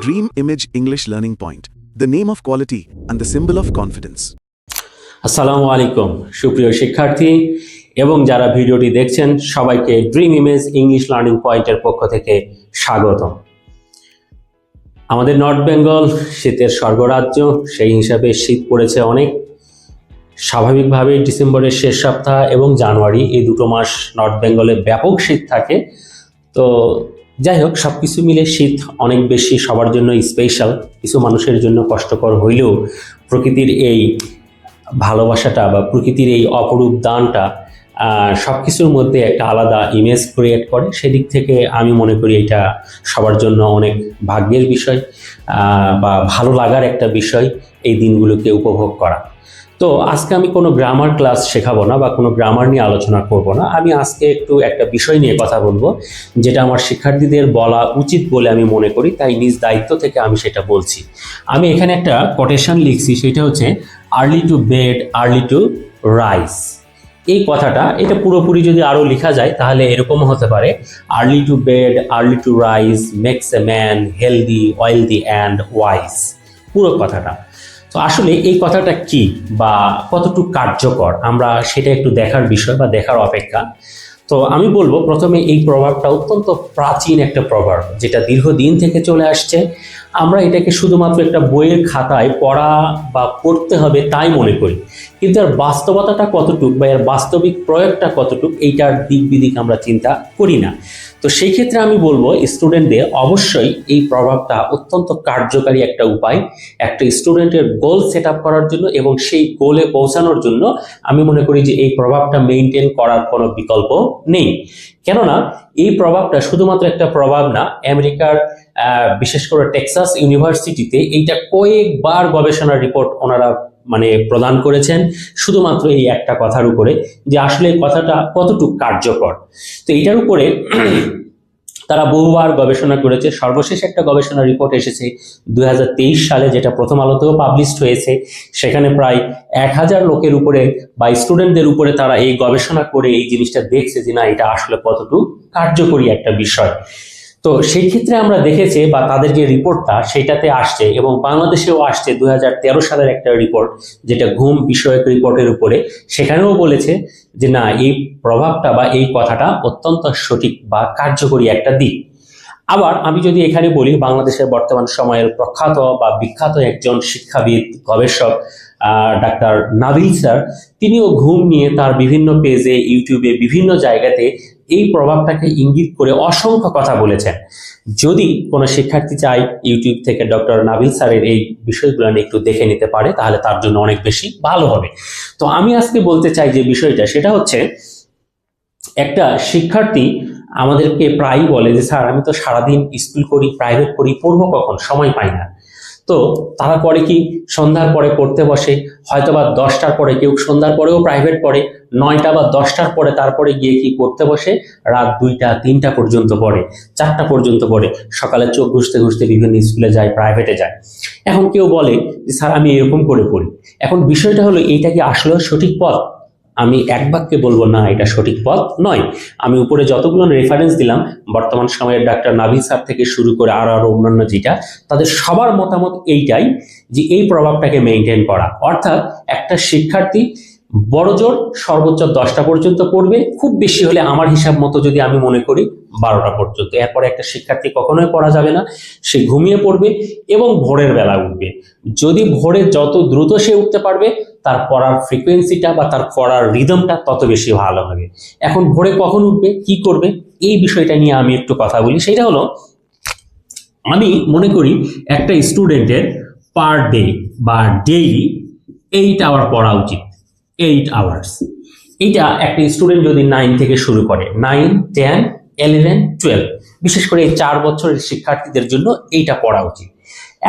Dream Image English Learning Point, the name of quality and the symbol of confidence. আসসালামু আলাইকুম সুপ্রিয় শিক্ষার্থী এবং যারা ভিডিওটি দেখছেন সবাইকে ড্রিম ইমেজ ইংলিশ লার্নিং পয়েন্টের পক্ষ থেকে স্বাগতম। আমাদের নর্থ বেঙ্গল শীতের স্বর্গরাজ্য, সেই হিসাবে শীত পড়েছে অনেক। স্বাভাবিকভাবে ডিসেম্বরের শেষ সপ্তাহ এবং জানুয়ারি এই দুটো মাস নর্থ বেঙ্গলে ব্যাপক শীত থাকে। তো যাই হোক, সব কিছু মিলে শীত অনেক বেশি সবার জন্য স্পেশাল, কিছু মানুষের জন্য কষ্টকর হইলেও প্রকৃতির এই ভালোবাসাটা বা প্রকৃতির এই অপরূপ দানটা সব কিছুর মধ্যে একটা আলাদা ইমেজ ক্রিয়েট করে। সেদিক থেকে আমি মনে করি এটা সবার জন্য অনেক ভাগ্যের বিষয় বা ভালো লাগার একটা বিষয় এই দিনগুলোকে উপভোগ করা। তো আজকে আমি কোনো গ্রামার ক্লাস শেখাবো না বা কোনো গ্রামার নিয়ে আলোচনা করব না। আমি আজকে একটু একটা বিষয় নিয়ে কথা বলবো যেটা আমার শিক্ষার্থীদের বলা উচিত বলে আমি মনে করি, তাই নিজ দায়িত্ব থেকে আমি সেটা বলছি। আমি এখানে একটা কোটেশন লিখছি, সেটা হচ্ছে early to bed early to rise. এই কথাটা এটা পুরোপুরি যদি আরও লেখা যায় তাহলে এরকমও হতে পারে, early to bed early to rise makes a man healthy wealthy and wise, পুরো কথাটা। তো আসলে এই কথাটা কি বা কতটুকু কার্যকর আমরা সেটা একটু দেখার বিষয় বা দেখার অপেক্ষা। তো আমি বলবো প্রথমে এই প্রভাবটা অত্যন্ত প্রাচীন একটা প্রভাব, যেটা দীর্ঘদিন থেকে চলে আসছে। আমরা এটাকে শুধুমাত্র একটা বইয়ের খাতায় পড়া বা পড়তে হবে তাই মনে করি, কিন্তু এর বাস্তবতাটা কতটুক বা এর বাস্তবিক প্রয়োগটা কতটুক এইটার দিক বিদিক আমরা চিন্তা করি না। তো সেই ক্ষেত্রে আমি বলবো স্টুডেন্টদের অবশ্যই এই প্রভাবটা অত্যন্ত কার্যকারী একটা উপায় একটা স্টুডেন্টের গোল সেট আপ করার জন্য, এবং সেই গোলে পৌঁছানোর জন্য আমি মনে করি যে এই প্রভাবটা মেনটেন করার কোনো বিকল্প নেই। কেননা এই প্রভাবটা শুধুমাত্র একটা প্রভাব না, আমেরিকার বিশেষ করে টেক্সাস ইউনিভার্সিটিতে এইটা কয়েকবার গবেষণার রিপোর্ট ওনারা প্রদান করেছেন শুধুমাত্র এই একটা কথার উপরে, যে আসলে এই কথাটা কতটুকু কার্যকর। তো এইটার উপরে তারা বহুবার গবেষণা করেছে। সর্বশেষ একটা গবেষণা রিপোর্ট এসেছে 2023 সালে, যেটা প্রথম আলোতেও পাবলিশড হয়েছে। সেখানে প্রায় 1000 লোকের উপরে বা স্টুডেন্টদের উপরে তারা এই গবেষণা করে এই জিনিসটা দেখছে যে না, এটা আসলে কতটুকু কার্যকরী একটা বিষয়। তো সেই ক্ষেত্রে আমরা দেখেছি বা তাদের যে রিপোর্টটা সেটাতে আসছে, এবং বাংলাদেশেও আসছে 2013 সালের একটা রিপোর্ট, যেটা ঘুম বিষয়ক রিপোর্টের উপরে। সেখানেও বলেছে যে না, এই প্রভাবটা বা এই কথাটা অত্যন্ত সঠিক বা কার্যকরী একটা দিক। আবার আমি যদি এখানে বলি, বাংলাদেশের বর্তমান সময়ের প্রখ্যাত বা বিখ্যাত একজন শিক্ষাবিদ গবেষক ডাক্তার নাবিল স্যার, তিনিও ঘুম নিয়ে তার বিভিন্ন পেজে ইউটিউবে বিভিন্ন জায়গাতে এই প্রভাবটাকে ইঙ্গিত করে অসংখ্য কথা বলেছেন। যদি কোনো শিক্ষার্থী চায় ইউটিউব থেকে ডক্টর নাবিল স্যারের এই বিষয়গুলো একটু দেখে নিতে পারে, তাহলে তার জন্য অনেক বেশি ভালো হবে। তো আমি আজকে বলতে চাই যে বিষয়টা, সেটা হচ্ছে একটা শিক্ষার্থী আমাদেরকে প্রায়ই বলে যে স্যার, আমি তো সারাদিন স্কুল করি, প্রাইভেট করি, পড়বো কখন, সময় পাই না। তো তারা করে কি, সন্ধ্যার পরে পড়তে বসে, হয়তো বা 10টার পরে, কেউ সন্ধ্যার পরেও প্রাইভেট পড়ে, 9টা বা 10টার পরে তারপরে গিয়ে কি পড়তে বসে, রাত 2টা 3টা পর্যন্ত পড়ে, 4টা পর্যন্ত পড়ে, সকালে চোখ ঘুষতে ঘুষতে বিভিন্ন স্কুলে যায়, প্রাইভেটে যায়। এখন কেউ বলে যে স্যার, আমি এরকম করে পড়ি। এখন বিষয়টা হলো, এইটা কি আসলে সঠিক পথ? আমি এক বাক্যে বলবো না, এটা সঠিক পথ নয়। আমি উপরে যতগুলো রেফারেন্স দিলাম, বর্তমান সময়ের ডাক্তার নাবিল স্যার থেকে শুরু করে আরো অন্যান্য যেটা, তাদের সবার মতামত এইটাই, যে এই প্রভাবটাকে মেনটেন করা। অর্থাৎ একটা শিক্ষার্থী বড়জোর সর্বোচ্চ 10টা পর্যন্ত পড়বে, খুব বেশি হলে আমার হিসাব মতো যদি আমি মনে করি 12টা পর্যন্ত। এরপরে একটা শিক্ষার্থী কখনোই পড়া যাবে না, সে ঘুমিয়ে পড়বে এবং ভোরের বেলা উঠবে। যদি ভোরে যত দ্রুত সে উঠতে পারবে, তার পড়ার ফ্রিকোয়েন্সিটা বা তার পড়ার রিদমটা তত বেশি ভালো হবে। এখন ভোরে কখন উঠবে, কি করবে, এই বিষয়টা নিয়ে আমি একটু কথা বলি। সেটা হলো, আমি মনে করি একটা স্টুডেন্টের পার ডে বা ডেইলি 8 আওয়ার পড়া উচিত। 8 আওয়ার্স। এইটা একটা স্টুডেন্ট যদি 9 থেকে শুরু করে, 9, 10, 11, 12, বিশেষ করে এই 4 বছরের শিক্ষার্থীদের জন্য এইটা পড়া উচিত।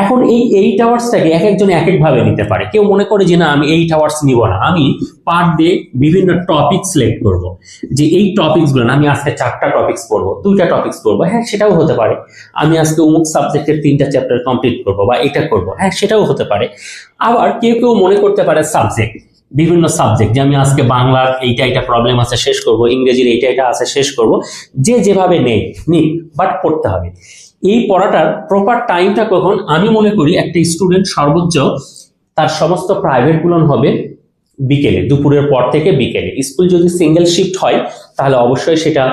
এখন এই 8 আওয়ার্সটাকে এক একজন এক একভাবে নিতে পারে। কেউ মনে করে যে না, আমি 8 আওয়ার্স নিব না, আমি পার ডে বিভিন্ন টপিক সিলেক্ট করব, যে এই টপিকসগুলো আমি আজকে 4টা টপিকস পড়বো, 2টা টপিকস পড়বো, হ্যাঁ সেটাও হতে পারে। আমি আজকে অমুক সাবজেক্টের 3টা চ্যাপ্টার কমপ্লিট করবো বা এটা করবো, হ্যাঁ সেটাও হতে পারে। আবার কেউ কেউ মনে করতে পারে সাবজেক্ট, বিভিন্ন সাবজেক্ট, যে আমি আজকে বাংলার এইটা প্রবলেম আছে শেষ করব, ইংরেজির এইটা আছে শেষ করব, যে যেভাবে নিক, বাট পড়তে হবে। এই পড়াটার প্রপার টাইমটা কখন? আমি মনে করি একটা স্টুডেন্ট সর্বোচ্চ তার সমস্ত প্রাইভেটগুলো হবে বিকেলে, দুপুরের পর থেকে বিকেলে। স্কুল যদি সিঙ্গেল শিফট হয় তাহলে অবশ্যই সেটা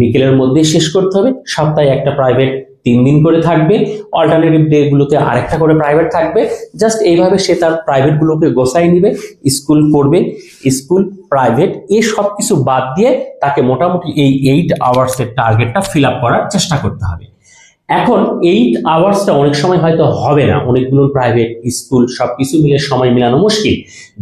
বিকেলের মধ্যে শেষ করতে হবে। সপ্তাহে একটা প্রাইভেট 3 দিন করে থাকবে, অল্টারনেটিভ ডে গুলোতে আরেকটা করে প্রাইভেট থাকবে। জাস্ট এইভাবে সে তার প্রাইভেট গুলোকে গোছাই নিবে, স্কুল পড়বে, স্কুল প্রাইভেট এই সব কিছু বাদ দিয়ে তাকে মোটামুটি এই 8 আওয়ার্সের টার্গেটটা ফিল আপ করার চেষ্টা করতে হবে। এখন 8 আওয়ার্সটা অনেক সময় হয়তো হবে না, অনেকগুলো প্রাইভেট স্কুল সবকিছু মিলে সময় মেলানো মুশকিল।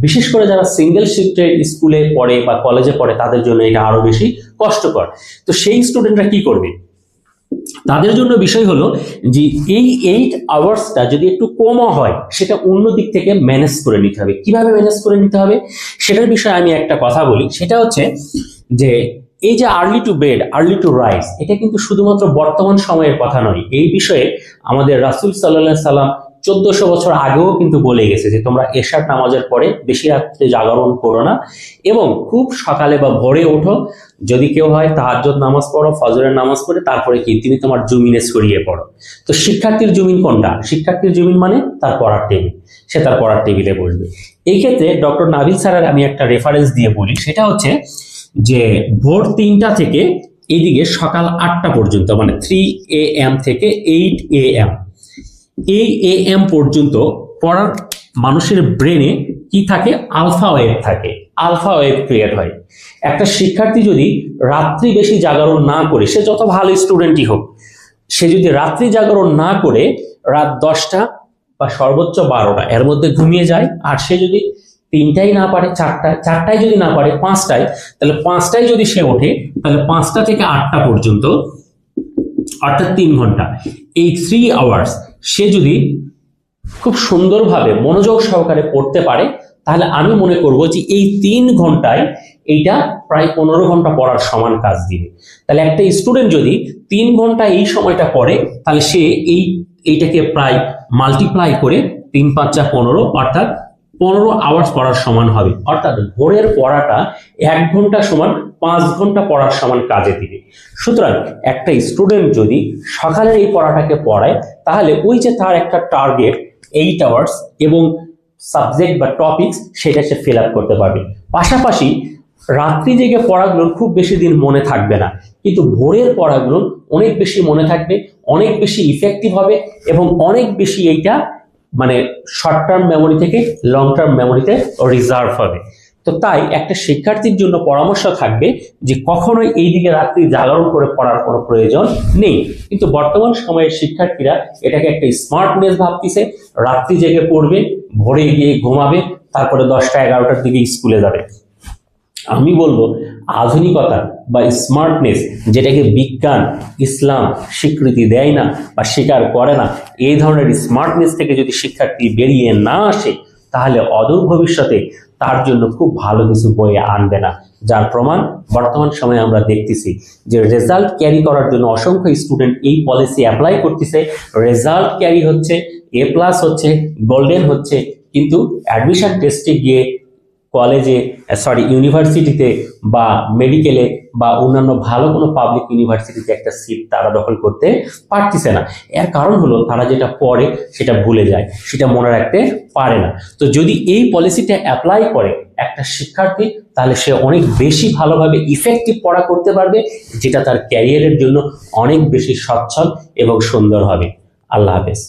বিশেষ করে যারা সিঙ্গেল শিফটের স্কুলে পড়ে বা কলেজে পড়ে তাদের জন্য এটা আরো বেশি কষ্টকর। তো সেই স্টুডেন্টরা কি করবে? তাদের জন্য বিষয় হলো যে এই 8 আওয়ার্সটা যদি একটু কমও হয় সেটা অন্য দিক থেকে ম্যানেজ করে নিতে হবে। কিভাবে ম্যানেজ করে নিতে হবে সেটার বিষয়ে আমি একটা কথা বলি। সেটা হচ্ছে যে এই যে early to bed early to rise, এটা কিন্তু শুধুমাত্র বর্তমান সময়ের কথা নয়। এই বিষয়ে আমাদের রাসূল সাল্লাল্লাহু আলাইহি সাল্লাম 1400 বছর আগেও কিন্তু বলে গেছে যে তোমরা এশার নামাজের পরে বেশি রাত্রে জাগরণ করো না এবং খুব সকালে বা ভোরে ওঠো। যদি কেউ হয় তাহাজ্জুদ নামাজ পড়ো, ফজরের নামাজ পড়ে তারপরে কি তুমি তোমার জমিনে ছড়িয়ে পড়ো। তো শিক্ষার্থীর জমিন কোনটা? শিক্ষার্থীর জমিন মানে তার পড়ার টেবিল, সে তার পড়ার টেবিলে বসবে। এই ক্ষেত্রে ডক্টর নাবিল স্যারের আমি একটা রেফারেন্স দিয়ে বলি, সেটা হচ্ছে যে ভোর 3টা থেকে এইদিকে সকাল 8টা পর্যন্ত, মানে 3 AM থেকে 8 AM, এই AM পর্যন্ত পড়ার মানুষের ব্রেনে কি থাকে? আলফা ওয়েভ থাকে, আলফা ওয়েভ ক্রিয়েট হয়। একটা শিক্ষার্থী যদি রাত্রি বেশি জাগরণ না করে, সে যত ভালো স্টুডেন্টই হোক, সে যদি রাত্রি জাগরণ না করে রাত 10টা বা সর্বোচ্চ 12টা এর মধ্যে ঘুমিয়ে যায়, আর সে যদি 3টায় না পারে, 4টায় যদি না পারে 5টায়, তাহলে 5টায় যদি সে ওঠে তাহলে 5টা থেকে 8টা পর্যন্ত, অর্থাৎ 3 ঘন্টা, এই 3 আওয়ার্স সে যদি খুব সুন্দরভাবে মনোযোগ সহকারে পড়তে পারে তাহলে আমি মনে করব যে এই 3 ঘন্টায় এইটা প্রায় 15 ঘন্টা পড়ার সমান কাজ দিবে। তাহলে একটা স্টুডেন্ট যদি 3 ঘন্টা এই সময়টা পড়ে তাহলে সে এইটাকে প্রায় মাল্টিপ্লাই করে 3 5 যা 15, অর্থাৎ 15 আওয়ার্স পড়ার সমান হবে। অর্থাৎ ভোরের পড়াটা 1 ঘন্টা সমান 5 ঘন্টা পড়ার সমান কাজে দিবে। সুতরাং একটা স্টুডেন্ট যদি সকালের এই পড়াটাকে পড়ায় তাহলে ওই যে তার একটা টার্গেট 8 আওয়ার্স এবং সাবজেক্ট বা টপিকস, সেটা সে ফিল আপ করতে পারবে। পাশাপাশি রাত্রি জেগে পড়াগুলো খুব বেশি দিন মনে থাকবে না, কিন্তু ভোরের পড়াগুলো অনেক বেশি মনে থাকবে, অনেক বেশি ইফেক্টিভ হবে এবং অনেক বেশি এইটা মানে শর্ট টার্ম মেমোরি থেকে লং টার্ম মেমোরিতে রিজার্ভ হবে। তো তাই একটা শিক্ষার্থীর জন্য পরামর্শ থাকবে যে কখনোই এই দিকে রাত্রি জাগরণ করে পড়ার কোনো প্রয়োজন নেই। কিন্তু বর্তমান সময়ের শিক্ষার্থীরা এটাকে একটা স্মার্টনেস ভাবতেছে, রাত্রি জেগে পড়বে, ভোরে গিয়ে ঘুমাবে, তারপরে 10টা 11টার দিকে স্কুলে যাবে। আমি বলবো আধুনিকতা বা স্মার্টনেস, যেটাকে বিজ্ঞান ইসলাম স্বীকৃতি দেয় না বা স্বীকার করে না, এই ধরনের স্মার্টনেস থেকে যদি শিক্ষার্থী বেরিয়ে না আসে তাহলে অদূর ভবিষ্যতে তার জন্য খুব ভালো কিছু বয়ে আনবে না। যার প্রমাণ বর্তমান সময়ে আমরা দেখতেছি যে রেজাল্ট ক্যারি করার জন্য অসংখ্য স্টুডেন্ট এই পলিসি অ্যাপ্লাই করতেছে, রেজাল্ট ক্যারি হচ্ছে, A+ হচ্ছে, গোল্ডেন হচ্ছে, কিন্তু অ্যাডমিশন টেস্টে গিয়ে কলেজে ইউনিভার্সিটিতে বা মেডিকেলে বা অন্যান্য ভালো কোনো পাবলিক ইউনিভার্সিটিতে একটা সিট তারা দখল করতে পারতেছে না। এর কারণ হলো তারা যেটা পড়ে সেটা ভুলে যায়, সেটা মনে রাখতে পারে না। তো যদি এই পলিসিটা অ্যাপ্লাই করে একটা শিক্ষার্থী তাহলে সে অনেক বেশি ভালোভাবে ইফেক্টিভ পড়া করতে পারবে, যেটা তার ক্যারিয়ারের জন্য অনেক বেশি সচ্ছল এবং সুন্দর হবে। আল্লাহ হাফেজ।